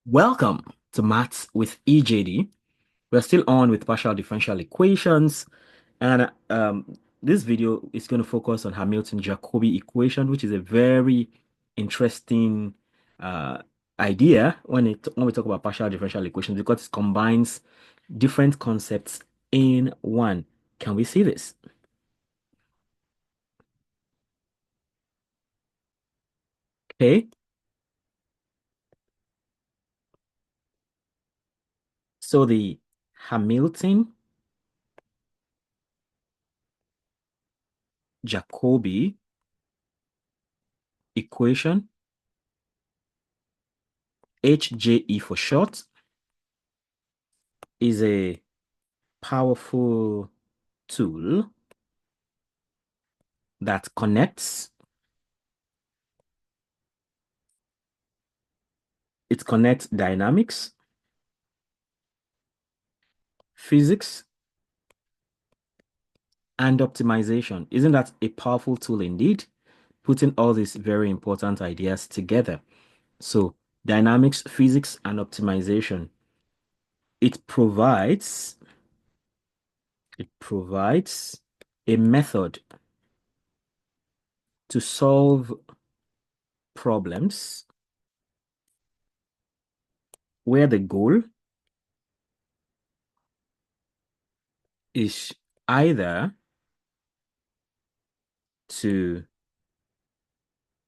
Welcome to Maths with EJD. We're still on with partial differential equations, and this video is going to focus on Hamilton-Jacobi equation, which is a very interesting uh, idea when we talk about partial differential equations because it combines different concepts in one. Can we see this? Okay, so the Hamilton-Jacobi equation, HJE for short, is a powerful tool that connects dynamics, physics, and optimization. Isn't that a powerful tool indeed? Putting all these very important ideas together. So dynamics, physics, and optimization. It provides it provides a method to solve problems where the goal is either to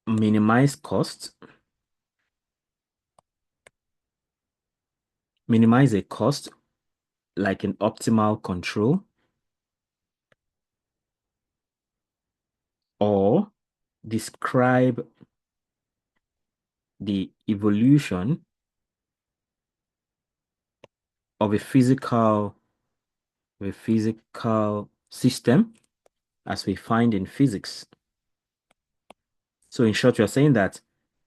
minimize cost, minimize a cost like an optimal control, or describe the evolution of a physical system as we find in physics. So in short, you're saying that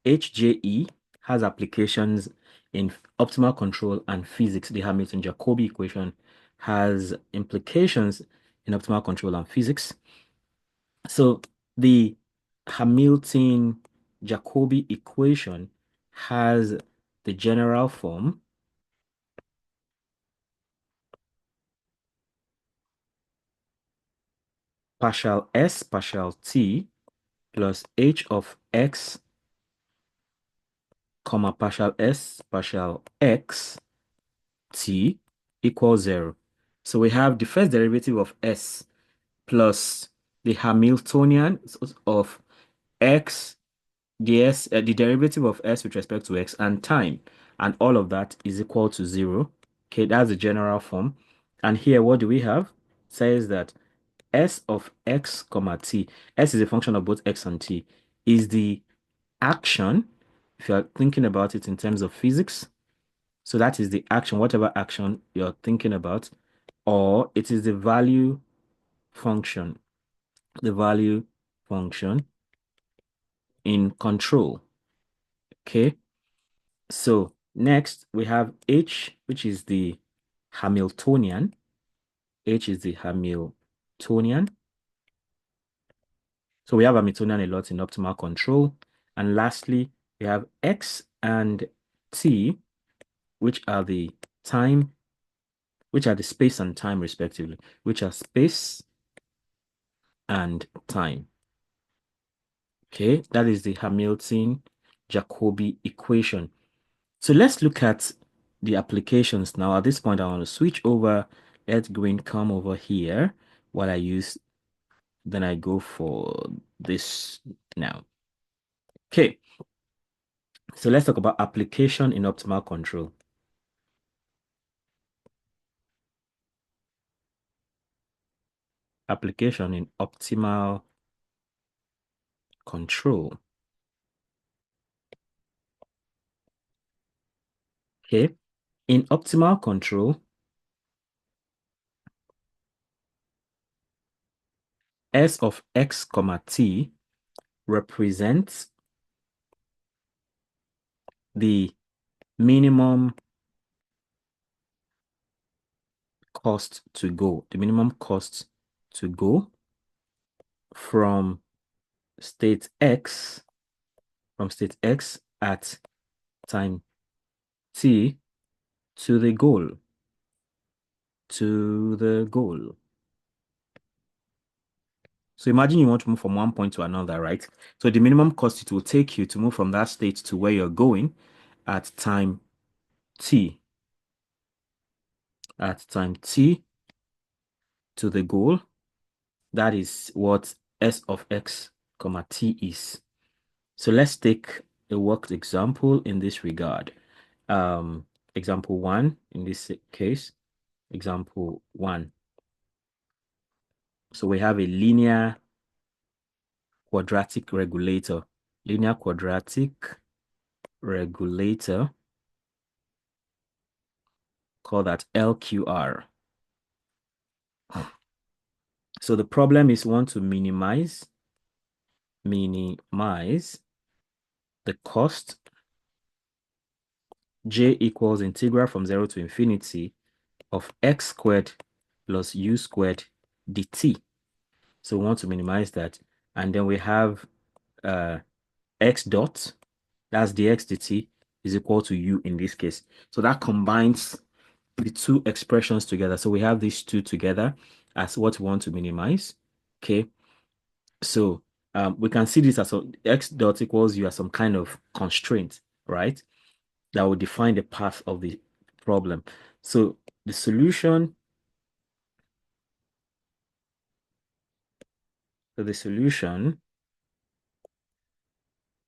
HJE has applications in optimal control and physics. The Hamilton-Jacobi equation has implications in optimal control and physics. So the Hamilton-Jacobi equation has the general form partial s partial t plus h of x comma partial s partial x t equals 0. So we have the first derivative of s plus the Hamiltonian of x, the derivative of s with respect to x and time, and all of that is equal to 0. Okay, that's the general form. And here, what do we have? Says that s of x comma t, s is a function of both x and t, is the action, if you're thinking about it in terms of physics. So that is the action, whatever action you're thinking about, or it is function, the value function in control. Okay. So next we have h, which is the Hamiltonian. H is the Hamiltonian. So we have Hamiltonian a lot in optimal control. And lastly, we have x and t, which are the time, which are the space and time respectively, which are space and time. Okay, that is the Hamilton-Jacobi equation. So let's look at the applications now. At this point, I want to switch over. Let green come over here while then I go for this now. Okay, so let's talk about application in optimal control. Application in optimal control. Okay, in optimal control, S of x comma t represents the minimum cost to go, from state x, at time t to the goal, to the goal. So imagine you want to move from one point to another, right? So the minimum cost it will take you to move from that state to where you're going at time t, to the goal. That is what s of x comma t is. So let's take a worked example in this regard. Example 1 in this case, example 1. So we have a linear quadratic regulator. Linear quadratic regulator, call that LQR. So the problem is we want to minimize the cost. J equals integral from 0 to infinity of x squared plus u squared dt. So we want to minimize that. And then we have x dot, that's dx dt, is equal to u in this case. So that combines the two expressions together. So we have these two together as what we want to minimize. Okay. So we can see this as x dot equals u as some kind of constraint, right? That will define the path of the problem. So the solution,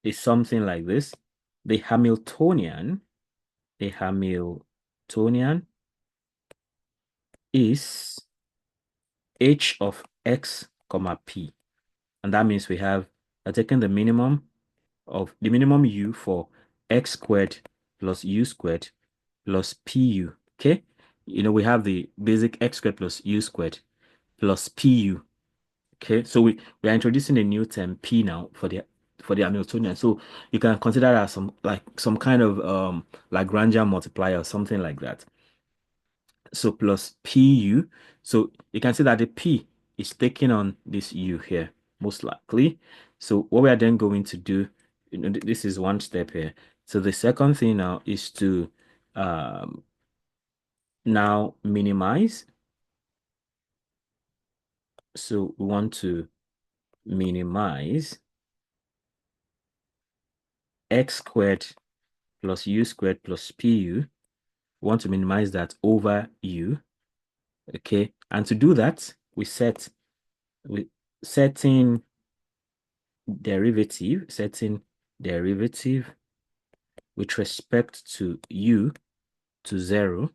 is something like this. The Hamiltonian is h of x comma p. And that means we have taken the minimum u for x squared plus u squared plus pu. Okay. We have the basic x squared plus u squared plus pu. Okay. So we are introducing a new term p now for the Hamiltonian. So you can consider that as some kind of Lagrangian multiplier or something like that. So plus pu. So you can see that the p is taking on this u here, most likely. So what we are then going to do, this is one step here. So the second thing now is to now minimize. So we want to minimize x squared plus u squared plus pu. We want to minimize that over u. Okay. And to do that, we setting derivative with respect to u to 0.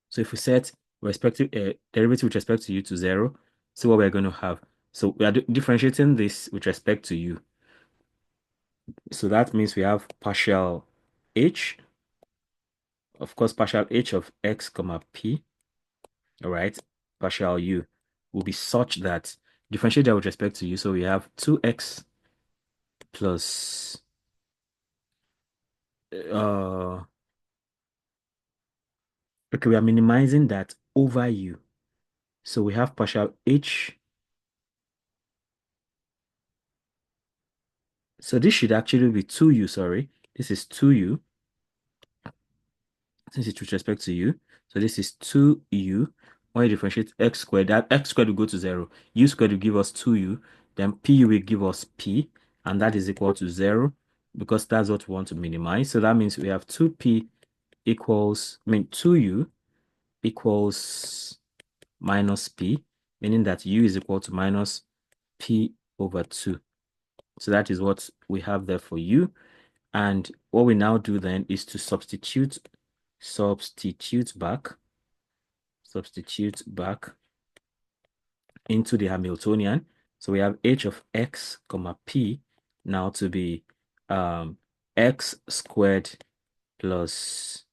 So if we set derivative with respect to u to 0, see what we're going to have. So we are differentiating this with respect to u. So that means we have partial h, of course, partial h of x comma p, all right, partial u will be such that differentiate that with respect to u. So we have 2x plus okay, we are minimizing that over u. So we have partial h. So this should actually be 2u, sorry. This is 2u, since it's with respect to u. So this is 2u. When you differentiate x squared, that x squared will go to 0. U squared will give us 2u. Then pu will give us p. And that is equal to 0 because that's what we want to minimize. So that means we have 2p equals, 2u equals minus p, meaning that u is equal to minus p over 2. So that is what we have there for u. And what we now do then is to substitute back into the Hamiltonian. So we have h of x comma p now to be x squared plus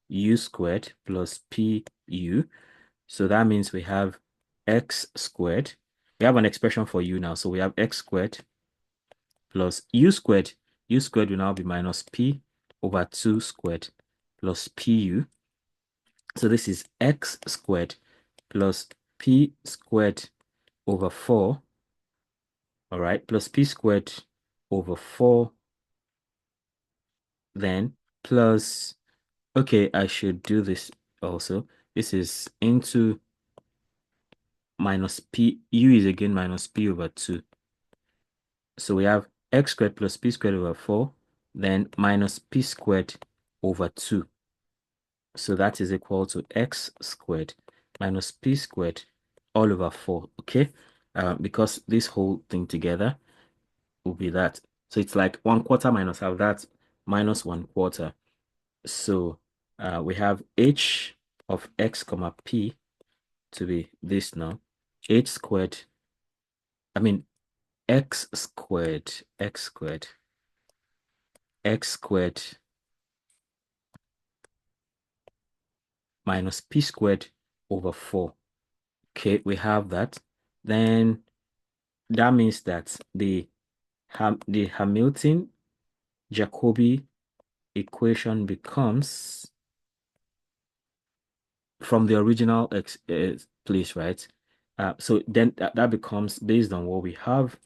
u squared plus pu. So that means we have x squared. We have an expression for u now. So we have x squared plus u squared. U squared will now be minus p over 2 squared plus pu. So this is x squared plus p squared over 4, all right, plus p squared over 4, then plus, okay, I should do this also. This is into minus p, u is again minus p over 2. So we have x squared plus p squared over 4, then minus p squared over 2. So that is equal to x squared minus p squared all over 4, okay? Because this whole thing together will be that. So it's like 1/4 minus half, that's minus 1/4. So we have h of x comma p to be this now. H squared, I mean x squared, x squared minus p squared over 4. Okay, we have that. Then that means that the Hamilton-Jacobi equation becomes from the original place, right? So then that becomes, based on what we have,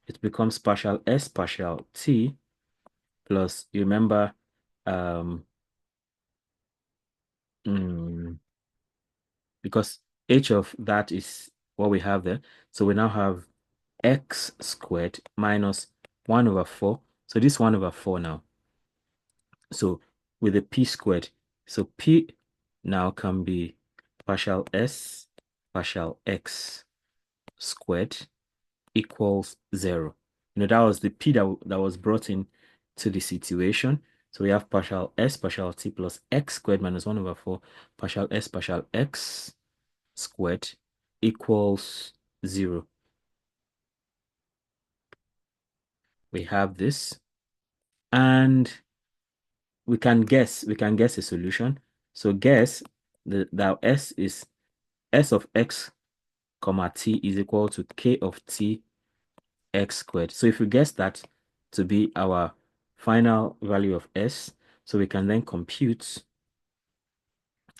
it becomes partial s partial t plus, you remember, um, because h of that is what we have there. So we now have x squared minus 1 over 4. So this 1 over 4 now. So with the p squared, so p now can be partial s partial x squared equals 0. That was the p that was brought in to the situation. So we have partial s partial t plus x squared minus 1 over 4 partial s partial x squared equals 0. We have this, and we can guess a solution. So guess that s is s of x comma t is equal to k of t x squared. So if we guess that to be our final value of s, so we can then compute.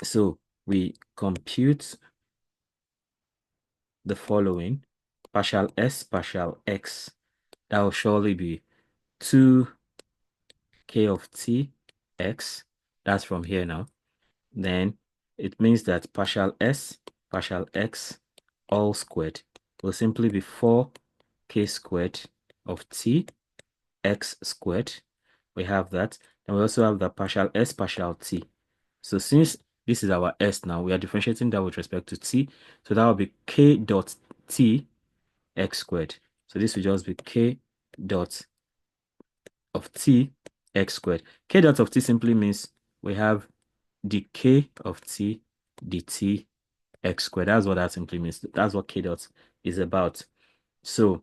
So we compute the following: partial s partial x, that will surely be 2k of t x, that's from here now. Then it means that partial s partial x all squared will simply be 4k squared of t x squared. We have that. And we also have the partial s partial t. So since this is our s now, we are differentiating that with respect to t. So that will be k dot t x squared. So this will just be k dot of t x squared. K dot of t simply means we have the k of t dt x squared. That's what that simply means. That's what k dot is about. So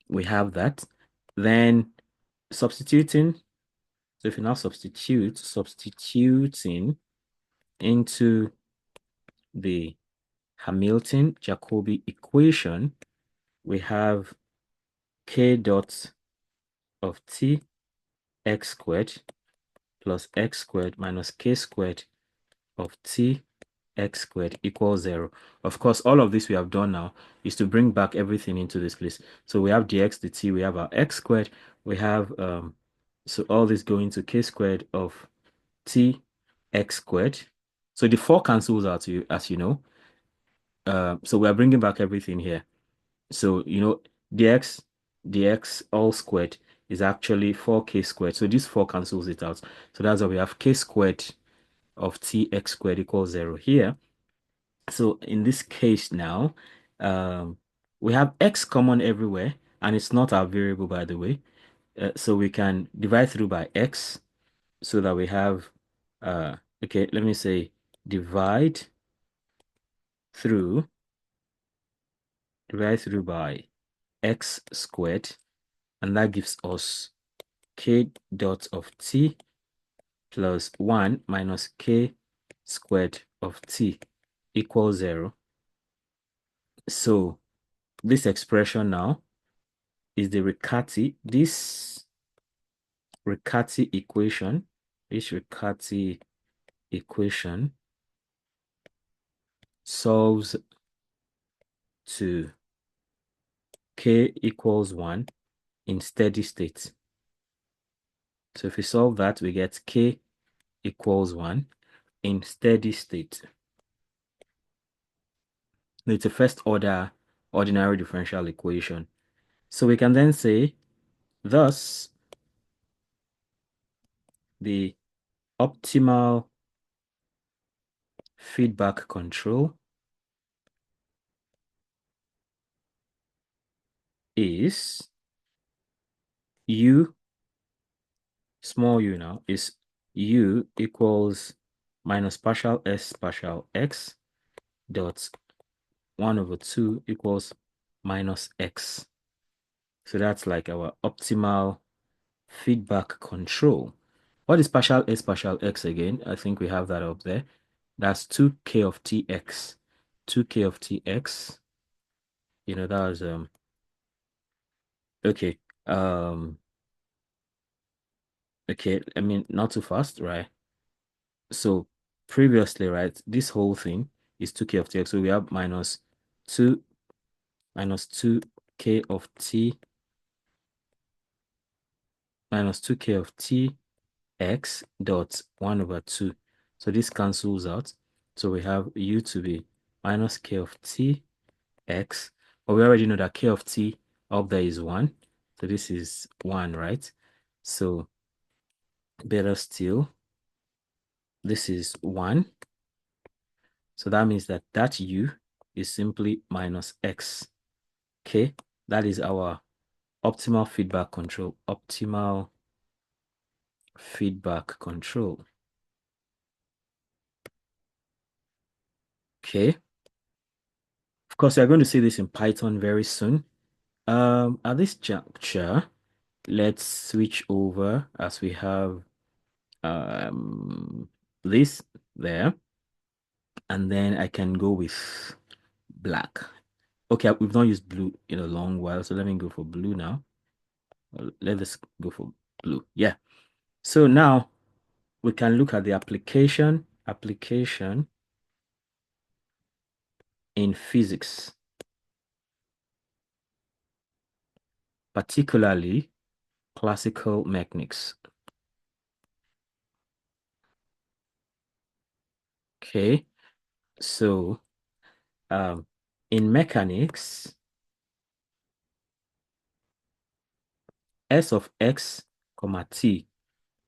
we have that. Then substituting. So if you now substituting into the Hamilton-Jacobi equation, we have k dot of t x squared plus x squared minus k squared of t x squared equals 0. Of course, all of this we have done now is to bring back everything into this place. So we have dx dt, we have our x squared, we have so all this going to k squared of t x squared. So the 4 cancels out, as you know. So we are bringing back everything here. So dx all squared is actually 4k squared. So this 4 cancels it out. So that's why we have k squared of t x squared equals 0 here. So in this case now, we have x common everywhere, and it's not our variable, by the way. So we can divide through by x, so that we have, okay, let me say divide through by x squared, and that gives us k dot of t plus 1 minus k squared of t equals 0. So this expression now is the Riccati equation. This Riccati equation solves to k equals 1 in steady state. So if we solve that, we get K equals 1 in steady state. It's a first order ordinary differential equation. So we can then say, thus, the optimal feedback control is U, small u now, is U equals minus partial S partial X dot 1 over 2 equals minus X. So that's like our optimal feedback control. What is partial S partial X again? I think we have that up there. That's 2k of tx. 2k of tx. That was okay. Okay, I mean not too fast, right? So previously, right, this whole thing is 2k of tx. So we have minus 2k of t minus 2k of t x dot 1 over 2. So this cancels out. So we have u to be minus k of t x. But we already know that k of t up there is 1. So this is 1, right? So better still, this is 1. So that means that u is simply minus x. Okay, that is our optimal feedback control. Optimal feedback control. Okay. Of course, we're going to see this in Python very soon. At this juncture, let's switch over as we have this there, and then I can go with black. Okay, we've not used blue in a long while, so let me go for blue now. Let us go for blue. Yeah. So now we can look at the application in physics, particularly classical mechanics. Okay, so in mechanics, S of x comma t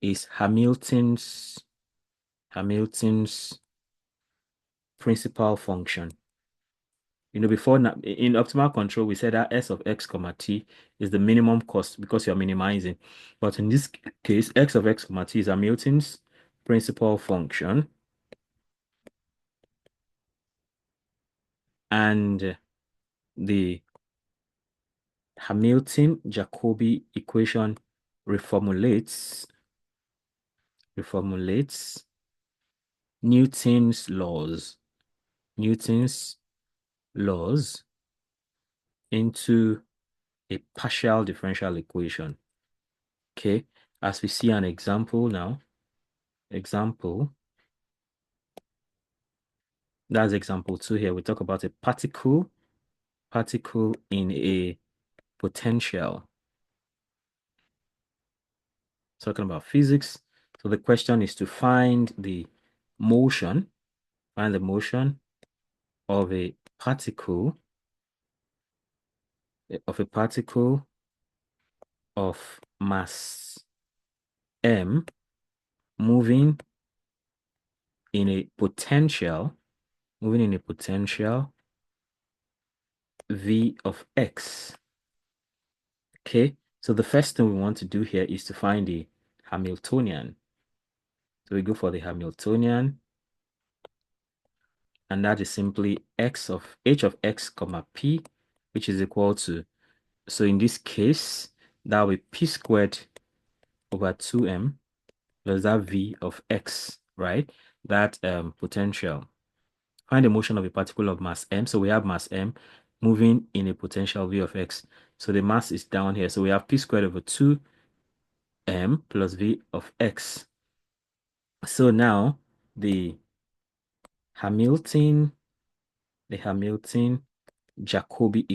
is Hamilton's principal function. Before in optimal control, we said that S of x comma t is the minimum cost because you're minimizing. But in this case, x of x comma t is Hamilton's principal function. And the Hamilton-Jacobi equation reformulates Newton's laws into a partial differential equation. Okay, as we see an example now. That's example 2 here. We talk about a particle in a potential. Talking about physics. So the question is to find the motion of a particle of mass m moving in a potential v of x. Okay, so the first thing we want to do here is to find the Hamiltonian. So we go for the Hamiltonian, and that is simply h of x comma p, which is equal to, so in this case, that will be p squared over 2m plus that v of x, right? That potential. Find the motion of a particle of mass m. So we have mass m moving in a potential v of x. So the mass is down here. So we have p squared over 2m plus v of x. So now the Hamilton-Jacobi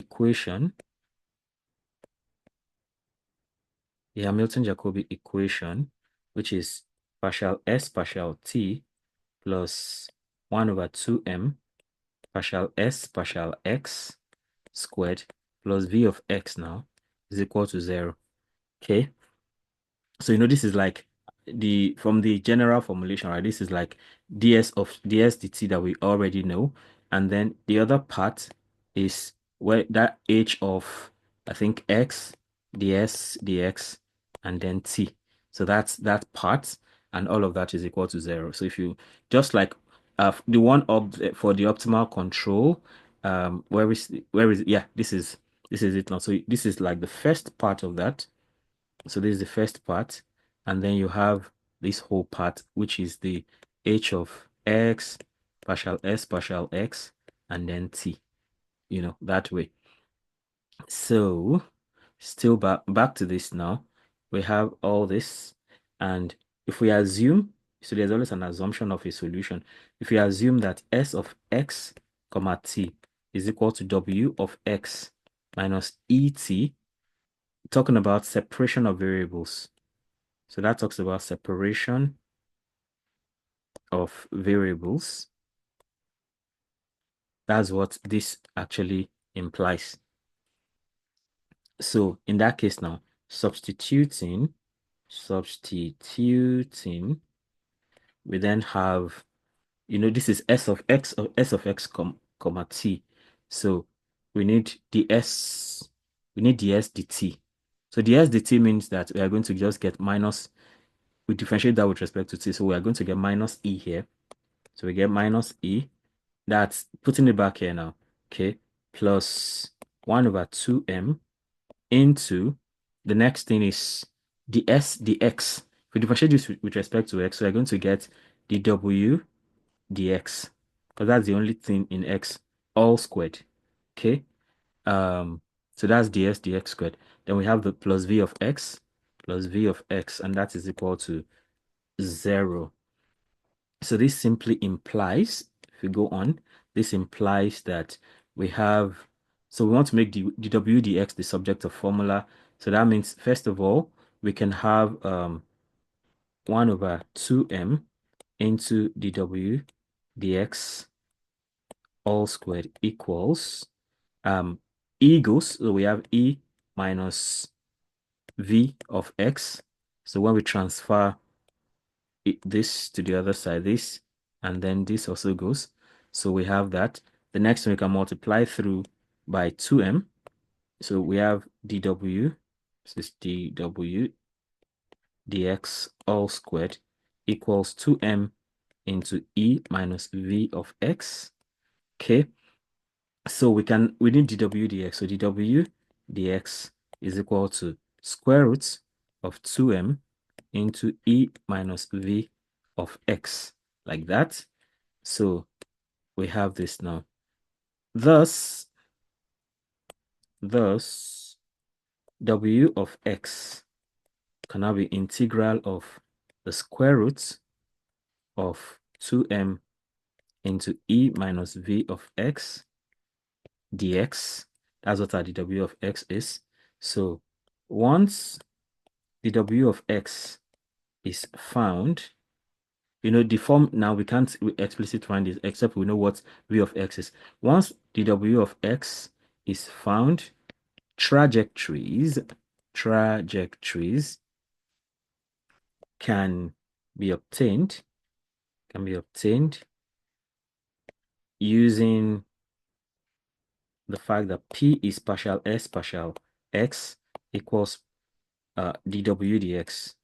equation which is partial s partial t plus 1 over 2m partial s partial x squared plus v of x now is equal to 0. Okay. So, this is like from the general formulation, right? This is like ds dt that we already know. And then the other part is where that h of, I think, x, ds, dx, and then t. So that's that part, and all of that is equal to 0. So if you just like the one up for the optimal control, where is it? Yeah, this is it now. So this is like the first part of that. So this is the first part, and then you have this whole part, which is the h of x, partial s, partial x, and then t, that way. So still back to this now. We have all this, and if we assume, so there's always an assumption of a solution. If we assume that s of x comma t is equal to w of x minus et, talking about separation of variables. So that talks about separation of variables. That's what this actually implies. So in that case now, substituting, we then have, this is s of x comma t. So we need the s dt. So the s dt means that we are going to just get minus, we differentiate that with respect to t. So we are going to get minus e here. So we get minus e. That's putting it back here now. Okay. Plus 1 over 2m into the next thing is the s dx. If we differentiate this with respect to x, so we're going to get the w dx, because that's the only thing in x, all squared. Okay. So that's ds dx squared. Then we have the plus v of x, and that is equal to 0. So this simply implies, if we go on, this implies that we have, so we want to make the w dx the subject of formula. So that means, first of all, we can have 1 over 2m into dw dx all squared equals e goes, so we have e minus v of x. So when we transfer this to the other side, this, and then this also goes. So we have that. The next one we can multiply through by 2m. So we have dw, this is dw dx all squared equals 2m into e minus v of x. Okay. So we need dw dx. So dw dx is equal to square root of 2m into e minus v of x, like that. So we have this now. Thus, w of x can now be integral of the square root of 2m into e minus v of x dx. That's what our dw of x is. So once the w of x is found, the form now we can't explicitly find this except we know what v of x is. Once the w of x is found, trajectories can be obtained using the fact that p is partial s partial x equals dw dx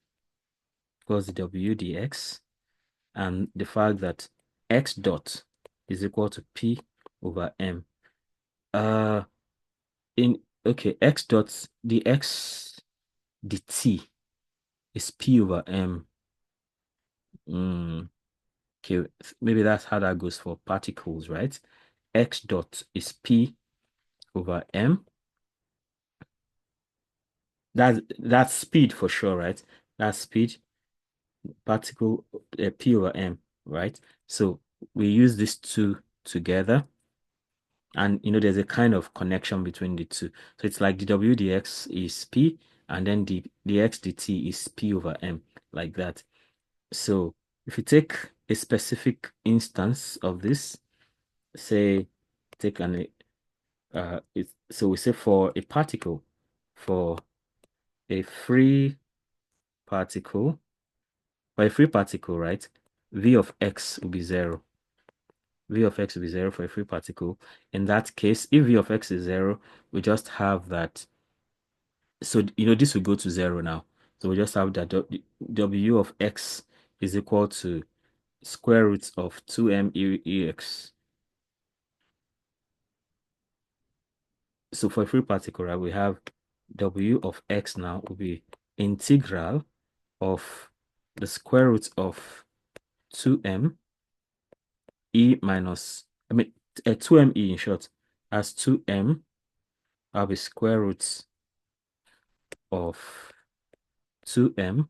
equals dw dx, and the fact that x dot is equal to p over m. X dot, the x dt is p over m. Okay, maybe that's how that goes for particles, right? X dot is p over m. That's speed for sure, right? That's speed, particle, p over m, right? So we use these two together, and there's a kind of connection between the two. So it's like the w dx is p, and then the x dt is p over m. like that. So if you take a specific instance of this, say take an so we say for a particle, for a free particle, right? V of x will be 0. V of x will be 0 for a free particle. In that case, if V of x is 0, we just have that. So, this will go to 0 now. So we just have that W of x is equal to square root of 2m ex. So for a free particle, right, we have W of x now will be integral of the square root of 2m e minus, 2m e in short, as 2m, I'll be square root of 2m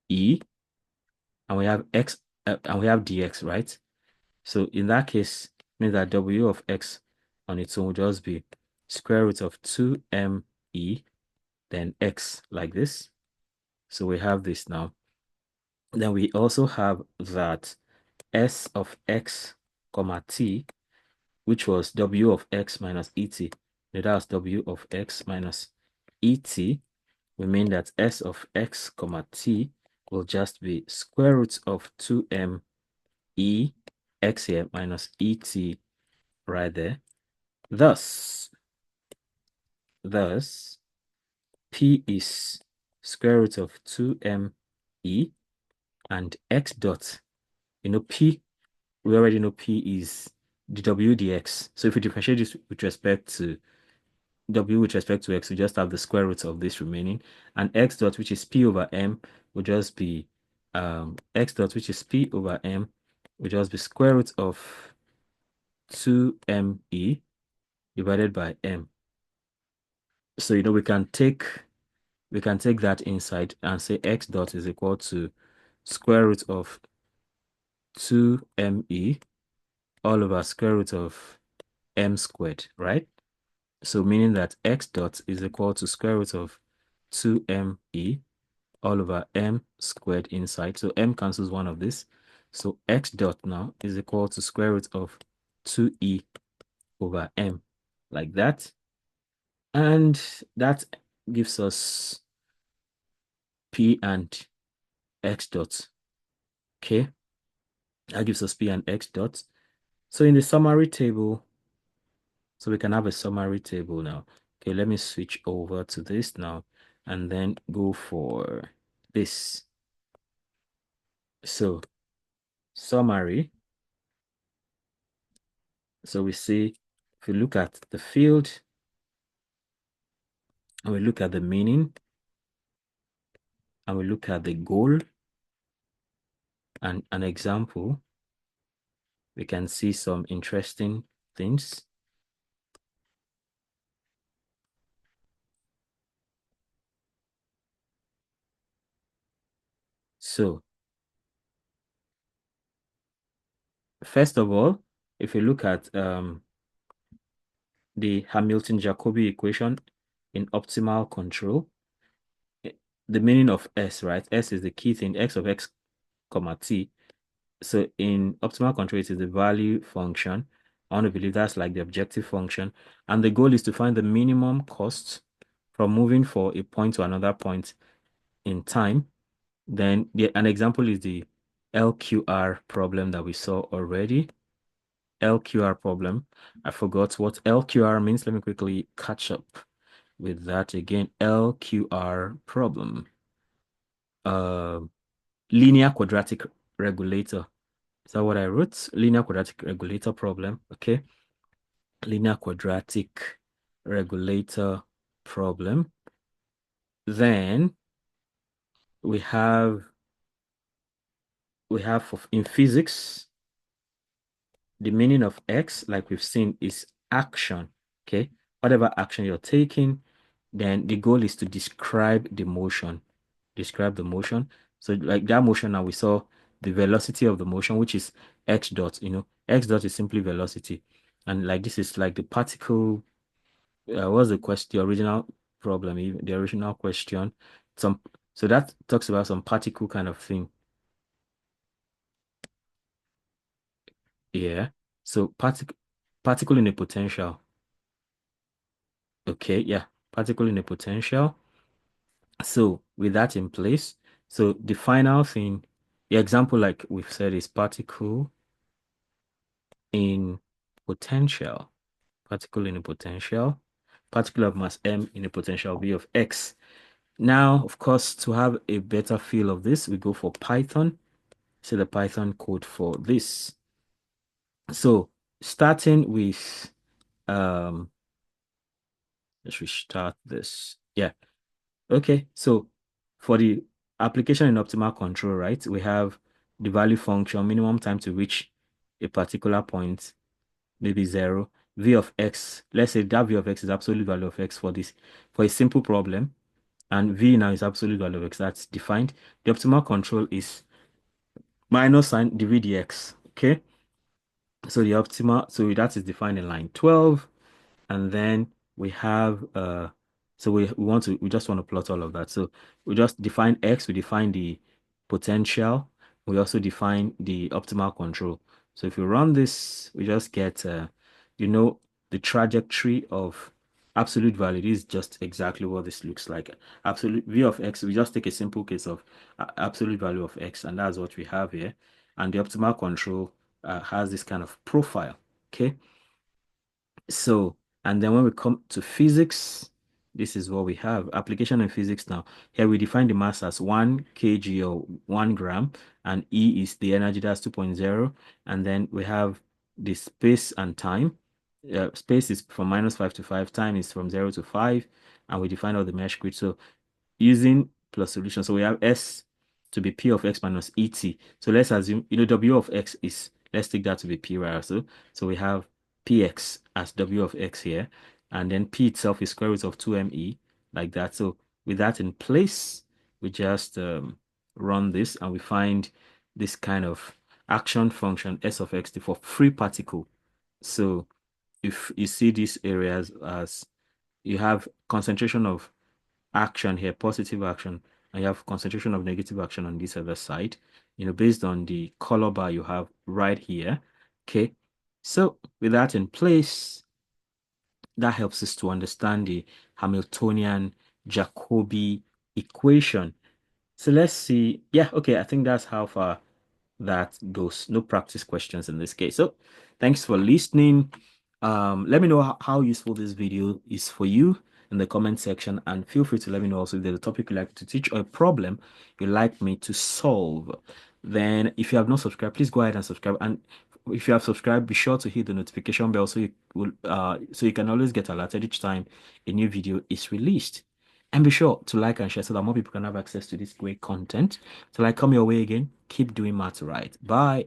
e, and we have x, and we have dx, right? So in that case, means that W of x on its own will just be square root of 2m e, then x, like this. So we have this now. Then we also have that s of x comma t, which was W of x minus et. Now that's W of x minus et. We mean that s of x comma t will just be square root of 2m e x here minus et right there. Thus, p is square root of 2m e, and x dot, p, we already know p is the w dx. So if we differentiate this with respect to w with respect to x, we just have the square root of this remaining, and x dot, which is p over m, will just be x dot, which is p over m, will just be square root of 2me divided by m. So we can take that inside and say x dot is equal to square root of 2me all over square root of m squared, right? So meaning that x dot is equal to square root of 2me all over m squared inside. So m cancels one of this. So x dot now is equal to square root of 2e over m, like that. And that gives us p and x dot. Okay, that gives us p and x dot. So in the summary table, so we can have a summary table now. Okay, let me switch over to this now and then go for this. So summary. So we see, if we look at the field and we look at the meaning and we look at the goal and an example, we can see some interesting things. So first of all, if you look at the Hamilton-Jacobi equation in optimal control, the meaning of S, right? S is the key thing, x of x comma t. So in optimal control, it is the value function. I want to believe that's like the objective function. And the goal is to find the minimum cost from moving from a point to another point in time. Then an example is the LQR problem that we saw already. LQR problem. I forgot what LQR means. Let me quickly catch up with that again. LQR problem. Linear quadratic regulator. Is that what I wrote? Linear quadratic regulator problem. Okay. Linear quadratic regulator problem. Then we have in physics, the meaning of X, like we've seen, is action. Okay. Whatever action you're taking, then the goal is to describe the motion. Describe the motion. So like that motion now, we saw the velocity of the motion, which is x dot. X dot is simply velocity. And like this is like the particle, what's the question, the original problem, even the original question. So that talks about some particle kind of thing. Yeah. So particle in a potential. Okay, yeah. Particle in a potential. So with that in place, so the final thing, the example like we've said is particle in potential. Particle in a potential. Particle of mass m in a potential v of x. Now, of course, to have a better feel of this, we go for Python. So the Python code for this. So starting with let's restart this. Yeah. Okay. So for the application in optimal control, right, we have the value function, minimum time to reach a particular point, maybe zero, v of x. Let's say that v of x is absolute value of x for this, for a simple problem. And v now is absolute value of x. That's defined. The optimal control is minus sign dv dx. Okay. So the optimal, so that is defined in line 12. And then we have so we just want to plot all of that. So we just define x, we define the potential, we also define the optimal control. So if we run this, we just get you know, the trajectory of absolute value. This is just exactly what this looks like. Absolute v of x, we just take a simple case of absolute value of x, and that's what we have here. And the optimal control has this kind of profile. Okay. So, and then when we come to physics, this is what we have. Application in physics now. Here we define the mass as 1 kg or 1 gram, and E is the energy, that's 2.0. And then we have the space and time. Space is from -5 to 5, time is from 0 to 5, and we define all the mesh grid. So using plus solution. So we have S to be P of X minus ET. So let's assume, W of X is, let's take that to be P right also. So we have PX as W of X here. And then P itself is square root of 2ME, like that. So with that in place, we just run this and we find this kind of action function S of X for free particle. So if you see these areas as you have concentration of action here, positive action, and you have concentration of negative action on this other side, based on the color bar you have right here. Okay. So with that in place, that helps us to understand the Hamiltonian-Jacobi equation. So let's see. Yeah, okay, I think that's how far that goes. No practice questions in this case. So thanks for listening. Let me know how useful this video is for you in the comment section, and feel free to let me know also if there's a topic you'd like to teach or a problem you'd like me to solve. Then if you have not subscribed, please go ahead and subscribe. And if you have subscribed, be sure to hit the notification bell so you can always get alerted each time a new video is released. And be sure to like and share so that more people can have access to this great content. Till I come your way again, keep doing math right. Bye.